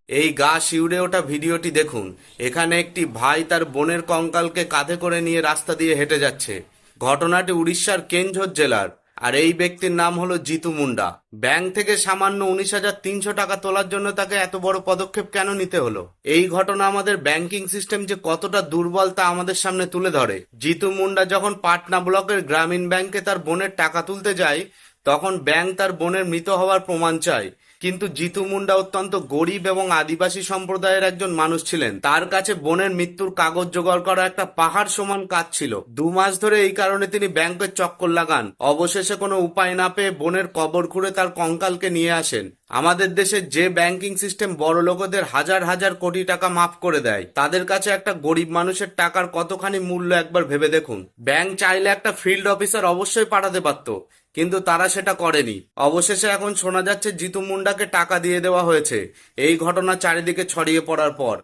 এই গা শিউরে ওঠা ভিডিওটি দেখুন। এখানে একটি ভাই তার বোনের কঙ্কালকে কাঁধে করে নিয়ে রাস্তা দিয়ে হেঁটে যাচ্ছে। ঘটনাটি উড়িষ্যার কেনঝর জেলার। আর এই ব্যক্তির নাম হলো জিতু মুন্ডা। ব্যাংক থেকে সামান্য 19,300 টাকা তোলার জন্য তাকে এত বড় পদক্ষেপ কেন নিতে হলো? এই ঘটনা আমাদের ব্যাংকিং সিস্টেম যে কতটা দুর্বল তা আমাদের সামনে তুলে ধরে। জিতু মুন্ডা যখন পাটনা ব্লকের গ্রামীণ ব্যাংকে তার বোনের টাকা তুলতে যায়, তখন ব্যাংক তার বোনের মৃত হওয়ার প্রমাণ চায়। কিন্তু জিতু মুন্ডা অত্যন্ত গরিব এবং আদিবাসী সম্প্রদায়ের একজন মানুষ ছিলেন। তার কাছে বোনের মৃত্যুর কাগজ জোগাড় করা একটা পাহাড় সমান কাজ ছিল। 2 মাস ধরে এই কারণে তিনি ব্যাংকের চক্কর লাগান। অবশেষে কোনো উপায় না পেয়ে বোনের কবর খুঁড়ে তার কঙ্কালকে নিয়ে আসেন। আমাদের দেশে যে ব্যাংকিং সিস্টেম বড় লোকদের হাজার হাজার কোটি টাকা মাফ করে দেয়, তাদের কাছে একটা গরিব মানুষের টাকার কতখানি মূল্য একবার ভেবে দেখুন। ব্যাংক চাইলে একটা ফিল্ড অফিসার অবশ্যই পাঠাতে পারত, কিন্তু তারা সেটা করেনি। অবশেষে এখন শোনা যাচ্ছে জিতু মুন্ডাকে টাকা দিয়ে দেওয়া হয়েছে, এই ঘটনা চারিদিকে ছড়িয়ে পড়ার পর।